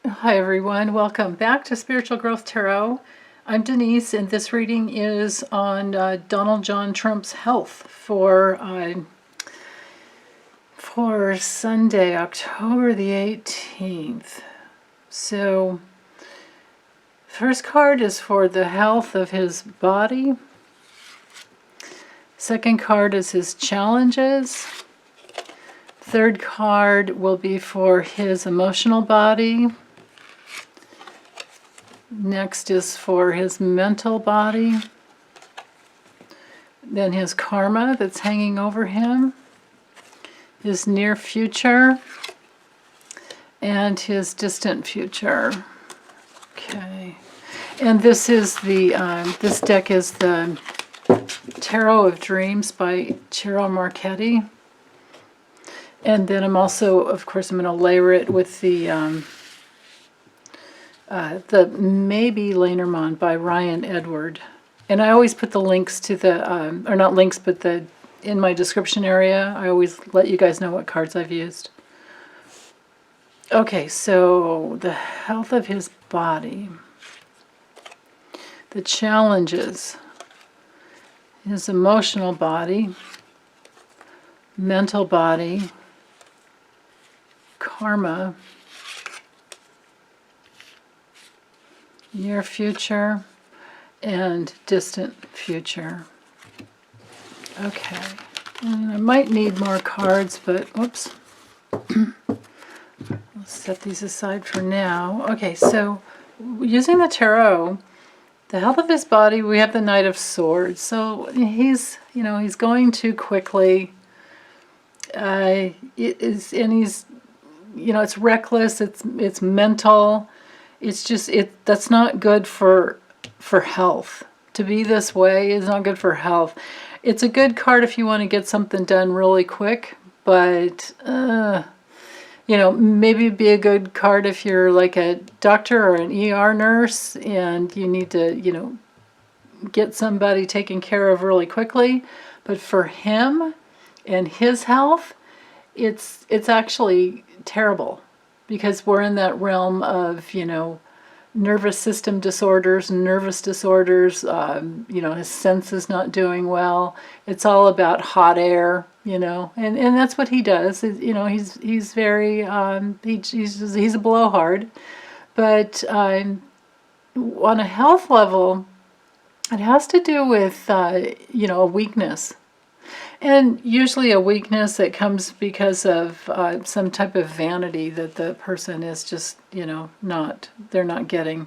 Hi everyone, welcome back to Spiritual Growth Tarot. I'm Denise, and this reading is on Donald John Trump's health for Sunday, October the 18th. So, first card is for the health of his body. Second card is his challenges. Third card will be for his emotional body. Next is for his mental body. Then his karma that's hanging over him. His near future. And his distant future. Okay. And this is this deck is the Tarot of Dreams by Ciro Marchetti. And then I'm also, of course, I'm going to layer it with the Maybe Lenormand by Ryan Edward. And I always put the links to the, or not links, but in my description area. I always let you guys know what cards I've used. Okay, so the health of his body. The challenges. His emotional body. Mental body. Karma. Near future and distant future. Okay, and I might need more cards, but whoops. Let's set these aside for now. Okay, so using the tarot, the health of his body, we have the Knight of Swords. So he's going too quickly. It's reckless. It's mental. It's just that's not good for health. To be this way is not good for health. It's a good card if you want to get something done really quick, but maybe it'd be a good card if you're like a doctor or an ER nurse and you need to, get somebody taken care of really quickly. But for him and his health, it's actually terrible. Because we're in that realm of, nervous system disorders, nervous disorders, his sense is not doing well. It's all about hot air, and that's what he does. He's very, he's a blowhard. But on a health level, it has to do with, a weakness. And usually a weakness that comes because of some type of vanity that the person is just, they're not getting.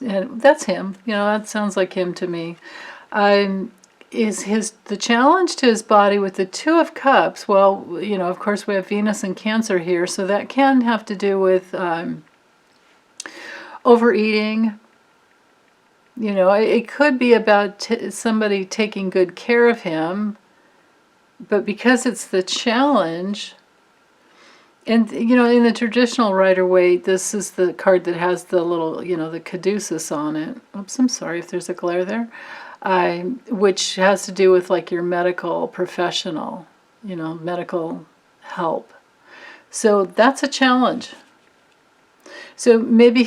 And that's him. That sounds like him to me. The challenge to his body with the Two of Cups, well, of course we have Venus and Cancer here, so that can have to do with overeating. It could be about somebody taking good care of him, but because it's the challenge, and, in the traditional Rider-Waite, this is the card that has the little, the caduceus on it. Oops, I'm sorry if there's a glare there. Which has to do with, like, your medical professional, medical help. So that's a challenge. So maybe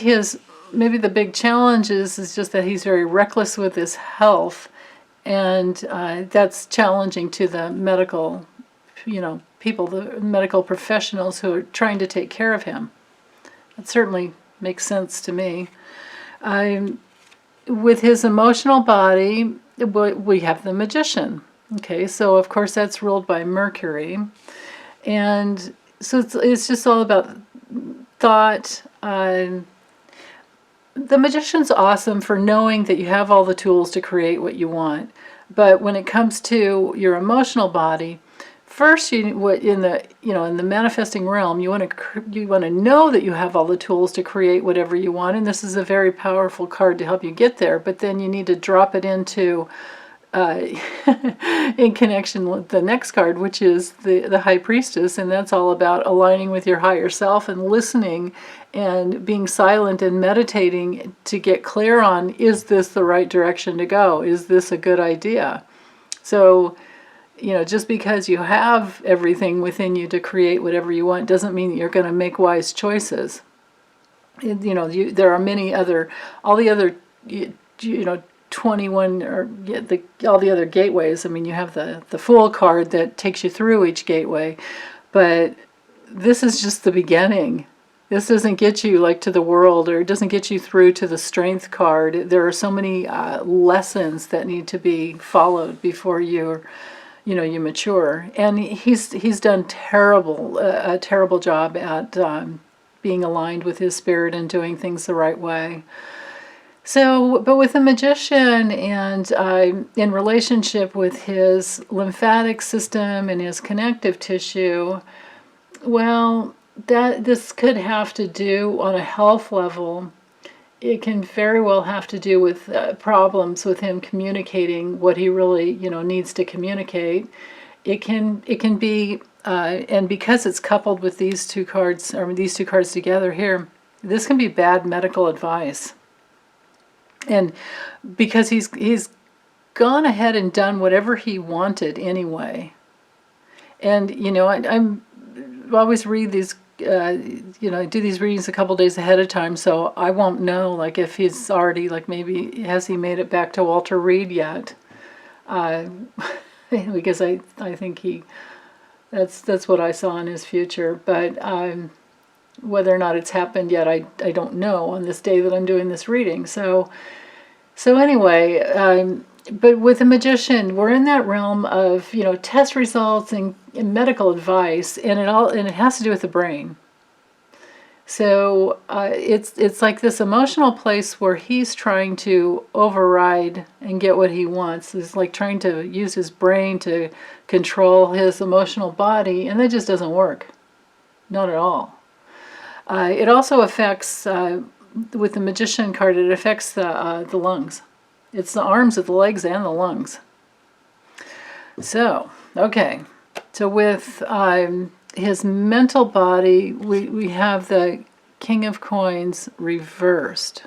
the big challenge is just that he's very reckless with his health, and that's challenging to the medical, people, the medical professionals who are trying to take care of him. That certainly makes sense to me. With his emotional body, we have the Magician. Okay, so of course that's ruled by Mercury, and so it's just all about thought. The Magician's awesome for knowing that you have all the tools to create what you want. But when it comes to your emotional body, first in the manifesting realm, you want to know that you have all the tools to create whatever you want, and this is a very powerful card to help you get there. But then you need to drop it into in connection with the next card, which is the High Priestess, and that's all about aligning with your higher self and listening and being silent and meditating to get clear on, is this the right direction to go? Is this a good idea? So You know, just because you have everything within you to create whatever you want doesn't mean that you're going to make wise choices. You know, there are many other, all the other, you know, 21 or all the other gateways. I mean, you have the Fool card that takes you through each gateway, but this is just the beginning. This doesn't get you like to the world, or it doesn't get you through to the Strength card. There are so many lessons that need to be followed before you mature. And he's done a terrible job at being aligned with his spirit and doing things the right way. So, but with the Magician and in relationship with his lymphatic system and his connective tissue, well, this could have to do on a health level. It can very well have to do with problems with him communicating what he really, needs to communicate. It can be, and because it's coupled with these two cards, or these two cards together here, this can be bad medical advice. And because he's gone ahead and done whatever he wanted anyway. And I always read these. I do these readings a couple days ahead of time, so I won't know like if he's already maybe has he made it back to Walter Reed yet, because I think that's what I saw in his future, but whether or not it's happened yet, I don't know on this day that I'm doing this reading. So anyway. But with a Magician, we're in that realm of test results and medical advice, and it has to do with the brain. So it's like this emotional place where he's trying to override and get what he wants. It's like trying to use his brain to control his emotional body, and that just doesn't work, not at all. It also affects with the Magician card. It affects the lungs. It's the arms, the legs, and the lungs. So, okay. So with his mental body, we have the King of Coins reversed.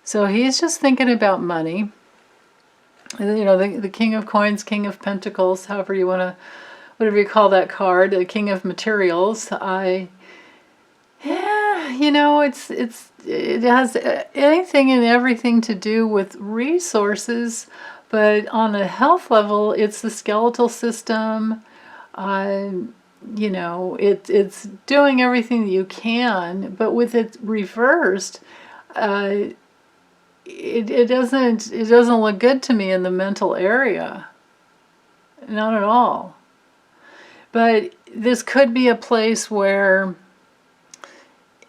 So he's just thinking about money. The King of Coins, King of Pentacles, however you want to, whatever you call that card, the King of Materials. It has anything and everything to do with resources, but on a health level, it's the skeletal system. It's doing everything that you can, but with it reversed, it doesn't look good to me in the mental area. Not at all. But this could be a place where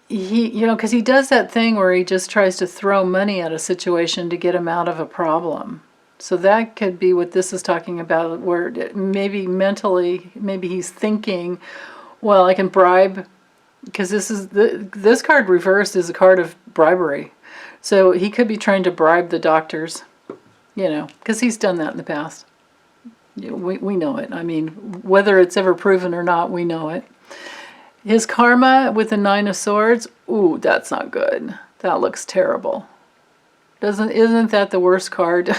because he does that thing where he just tries to throw money at a situation to get him out of a problem. So that could be what this is talking about, where maybe mentally, maybe he's thinking, well, I can bribe, because this card reversed is a card of bribery. So he could be trying to bribe the doctors, because he's done that in the past. We know it. I mean, whether it's ever proven or not, we know it. His karma with the Nine of Swords, ooh, that's not good. That looks terrible. Isn't that the worst card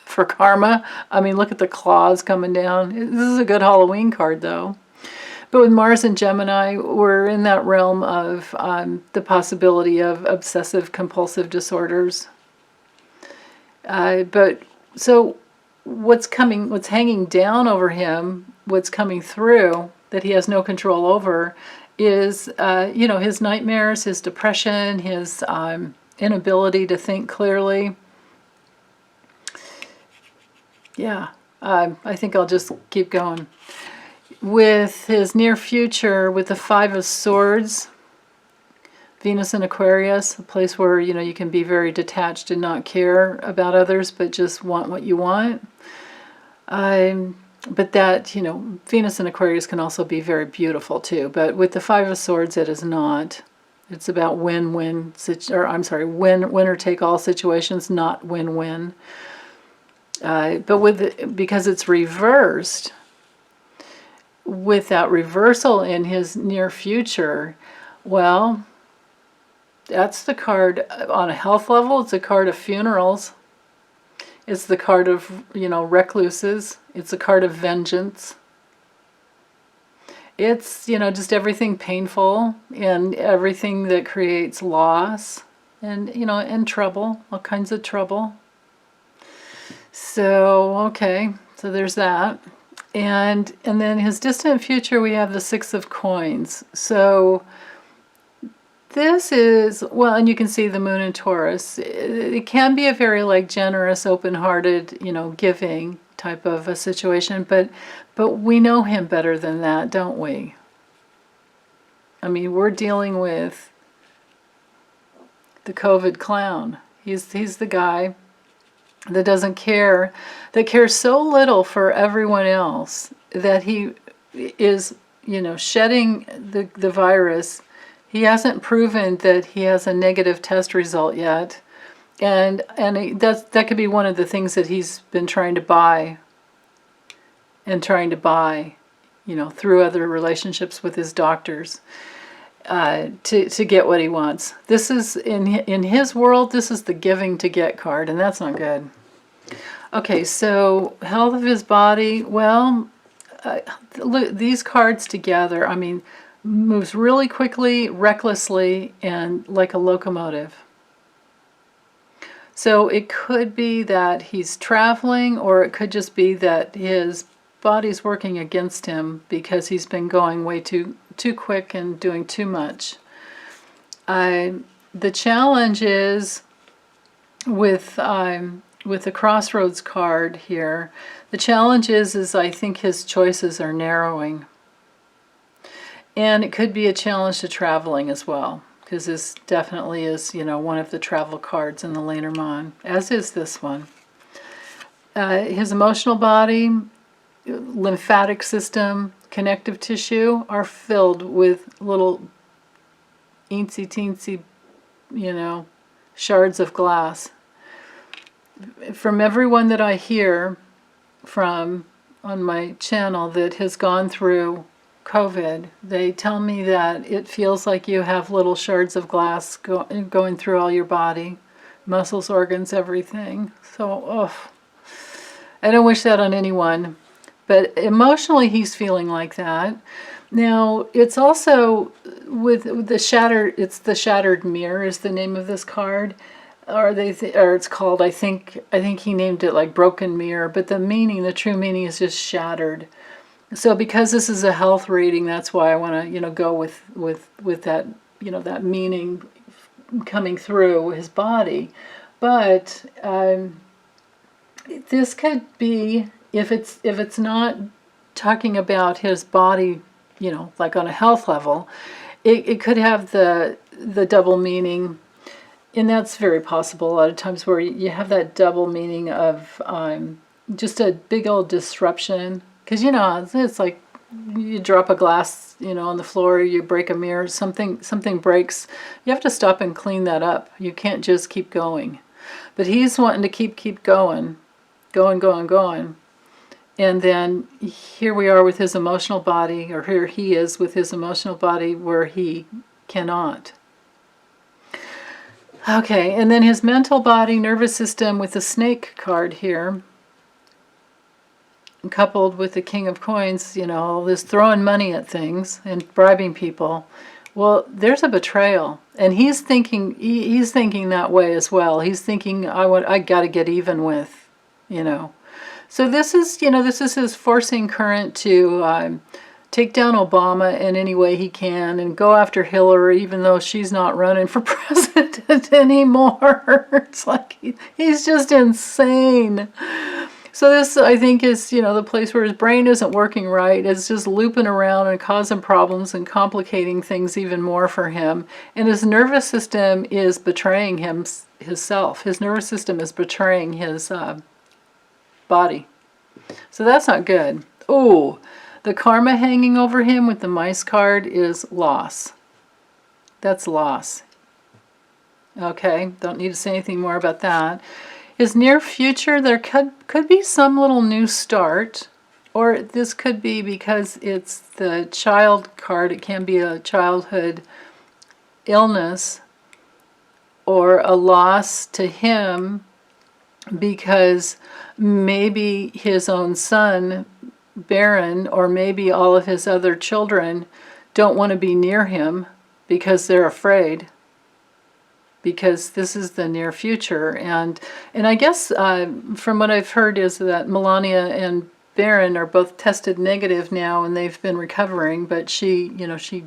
for karma? I mean, look at the claws coming down. This is a good Halloween card, though. But with Mars and Gemini, we're in that realm of the possibility of obsessive compulsive disorders. But so what's hanging down over him, what's coming through that he has no control over, is his nightmares, his depression, his inability to think clearly. Yeah, I think I'll just keep going. With his near future, with the Five of Swords, Venus in Aquarius, a place where you can be very detached and not care about others, but just want what you want. But that, Venus in Aquarius can also be very beautiful too. But with the Five of Swords, it is not. It's about winner take all situations, not win-win. But because it's reversed, with that reversal in his near future, well, that's the card on a health level. It's a card of funerals. It's the card of, recluses. It's a card of vengeance. It's, just everything painful and everything that creates loss and, and trouble, all kinds of trouble. So, okay, so there's that. And then his distant future, we have the Six of Coins. So this is, well, and you can see the moon in Taurus. It can be a very like generous, open-hearted, giving type of a situation, but we know him better than that, don't we? I mean, we're dealing with the COVID clown. He's the guy that doesn't care, that cares so little for everyone else that he is, shedding the virus. He hasn't proven that he has a negative test result yet. And that could be one of the things that he's been trying to buy, through other relationships with his doctors, to get what he wants. This is, in his world, this is the giving to get card, and that's not good. Okay, so health of his body, well, look, these cards together, I mean, moves really quickly, recklessly, and like a locomotive. So it could be that he's traveling, or it could just be that his body's working against him because he's been going way too quick and doing too much. The challenge is with the Crossroads card here. The challenge is I think his choices are narrowing. And it could be a challenge to traveling as well, because this definitely is, one of the travel cards in the Lenormand, as is this one. His emotional body, lymphatic system, connective tissue are filled with little eensy teensy, shards of glass. From everyone that I hear from on my channel that has gone through COVID, they tell me that it feels like you have little shards of glass going through all your body, muscles, organs, everything. So, I don't wish that on anyone. But emotionally, he's feeling like that. Now, it's also with the shattered. It's the Shattered Mirror is the name of this card, or it's called. I think he named it like Broken Mirror. But the meaning, the true meaning, is just shattered. So because this is a health reading, that's why I want to, go with that, that meaning coming through his body. But this could be, if it's not talking about his body, like on a health level, it could have the double meaning, and that's very possible a lot of times where you have that double meaning of just a big old disruption. Because, it's like you drop a glass, on the floor, you break a mirror, something breaks. You have to stop and clean that up. You can't just keep going. But he's wanting to keep going. And then here we are with his emotional body, or here he is with his emotional body where he cannot. Okay, and then his mental body, nervous system with the snake card here, coupled with the King of Coins, this throwing money at things and bribing people. Well, there's a betrayal, and he's thinking that way as well. He's thinking, I got to get even with, So this is his forcing current to take down Obama in any way he can and go after Hillary, even though she's not running for president anymore. It's like he's just insane. So this, I think, is, the place where his brain isn't working right. It's just looping around and causing problems and complicating things even more for him. And his nervous system is betraying himself. His nervous system is betraying his body. So that's not good. Oh, the karma hanging over him with the mice card is loss. That's loss. Okay, don't need to say anything more about that. His near future, there could be some little new start, or this could be because it's the child card. It can be a childhood illness or a loss to him because maybe his own son, Baron, or maybe all of his other children don't want to be near him because they're afraid, because this is the near future. And I guess from what I've heard is that Melania and Baron are both tested negative now, and they've been recovering, but she, you know, she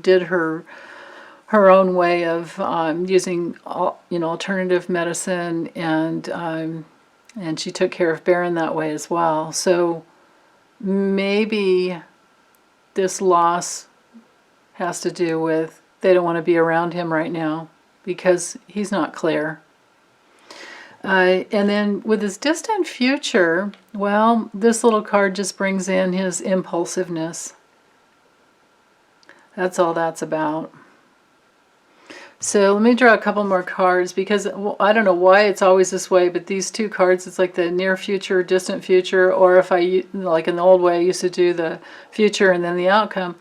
did her own way of using alternative medicine, and she took care of Baron that way as well. So maybe this loss has to do with they don't want to be around him right now because he's not clear. And then with his distant future, well, this little card just brings in his impulsiveness. That's all that's about. So let me draw a couple more cards, because I don't know why it's always this way, but these two cards, it's like the near future, distant future, or if I, like in the old way, I used to do the future and then the outcome.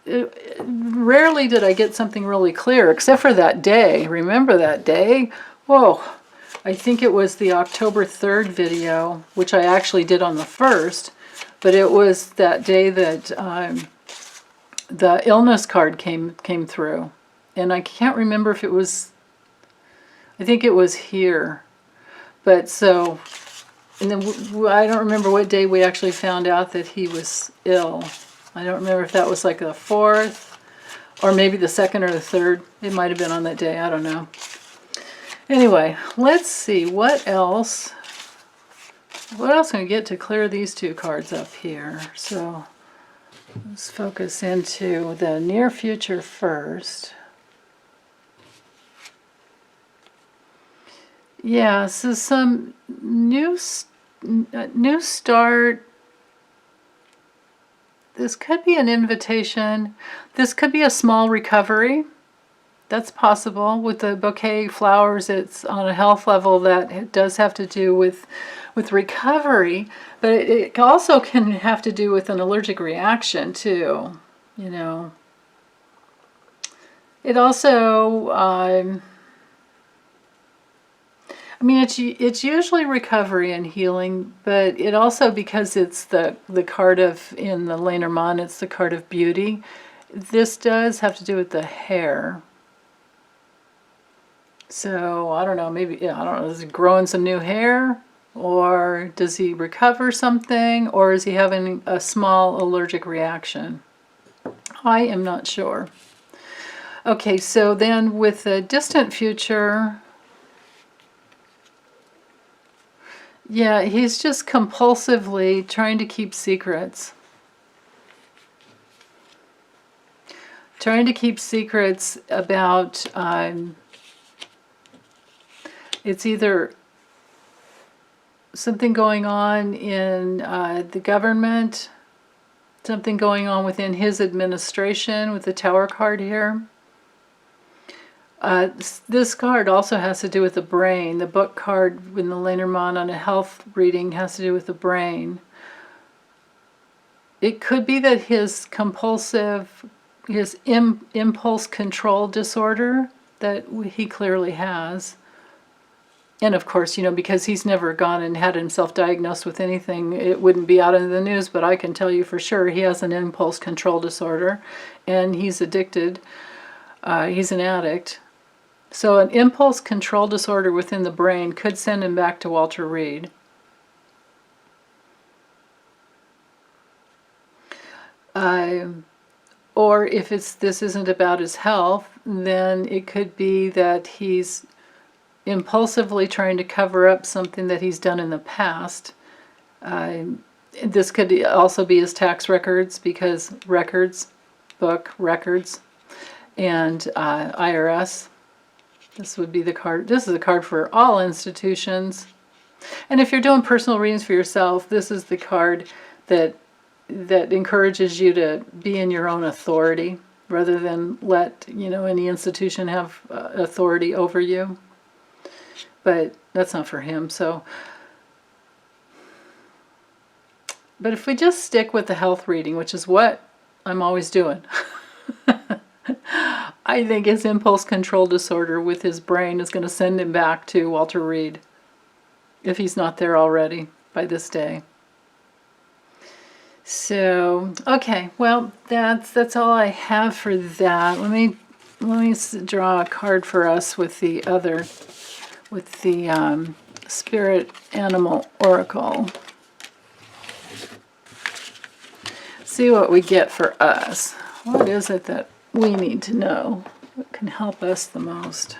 Rarely did I get something really clear, except for that day. Remember that day? Whoa. I think it was the October 3rd video, which I actually did on the 1st, but it was that day that the illness card came through. And I can't remember if it was, I think it was here. But so, and then I don't remember what day we actually found out that he was ill. I don't remember if that was like the 4th, or maybe the 2nd or the 3rd. It might have been on that day, I don't know. Anyway, let's see, what else can we get to clear these two cards up here? So, let's focus into the near future first. Yeah, so some new start. This could be an invitation. This could be a small recovery. That's possible. With the bouquet flowers, it's on a health level that does have to do with recovery, but it also can have to do with an allergic reaction too, you know. It also, I mean, it's usually recovery and healing, but it also, because it's the card of, in the Lenormand, it's the card of beauty. This does have to do with the hair. So, I don't know, maybe, yeah, I don't know, is he growing some new hair? Or does he recover something? Or is he having a small allergic reaction? I am not sure. Okay, so then with the distant future, yeah, he's just compulsively trying to keep secrets. Trying to keep secrets about, it's either something going on in the government, something going on within his administration with the Tower card here. This card also has to do with the brain. The book card in the Lenormand on a health reading has to do with the brain. It could be that his impulse control disorder that he clearly has. And of course, you know, because he's never gone and had himself diagnosed with anything, it wouldn't be out in the news, but I can tell you for sure he has an impulse control disorder, and he's addicted. He's an addict. So an impulse control disorder within the brain could send him back to Walter Reed. Or if this isn't about his health, then it could be that he's impulsively trying to cover up something that he's done in the past. This could also be his tax records, because book records, and IRS. This would be the card. This is a card for all institutions. And if you're doing personal readings for yourself, this is the card that encourages you to be in your own authority, rather than let, you know, any institution have authority over you. But that's not for him. So, but if we just stick with the health reading, which is what I'm always doing, I think his impulse control disorder with his brain is going to send him back to Walter Reed. if he's not there already by this day. So, okay, well, that's all I have for that. Let me draw a card for us with the Spirit Animal Oracle. See what we get for us. What is it that we need to know? What can help us the most?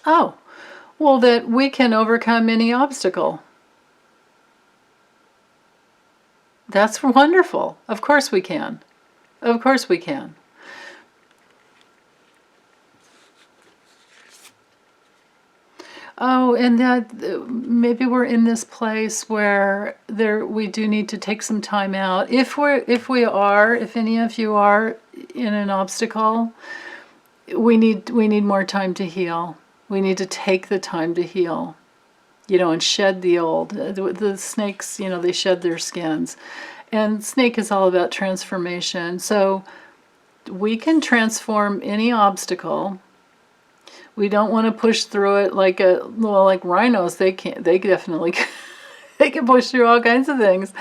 Oh, well, that we can overcome any obstacle. That's wonderful. Of course we can. Of course we can. Oh, and that maybe we're in this place where we do need to take some time out. If any of you are in an obstacle, we need more time to heal. We need to take the time to heal, and shed the old. The snakes, they shed their skins. And snake is all about transformation. So we can transform any obstacle. We don't want to push through it like rhinos. They definitely they can push through all kinds of things.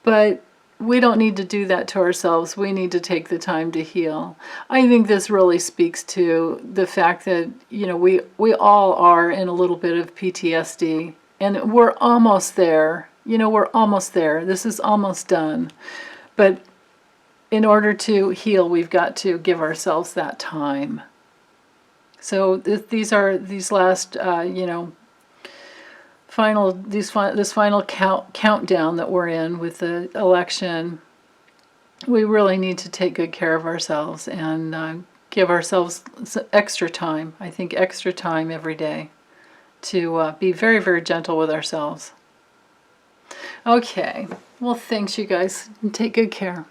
But we don't need to do that to ourselves. We need to take the time to heal. I think this really speaks to the fact that, we all are in a little bit of PTSD, and we're almost there. We're almost there. This is almost done. But in order to heal, we've got to give ourselves that time. So these last, this final countdown that we're in with the election, we really need to take good care of ourselves and give ourselves extra time. I think extra time every day to be very, very gentle with ourselves. Okay, well, thanks, you guys. Take good care.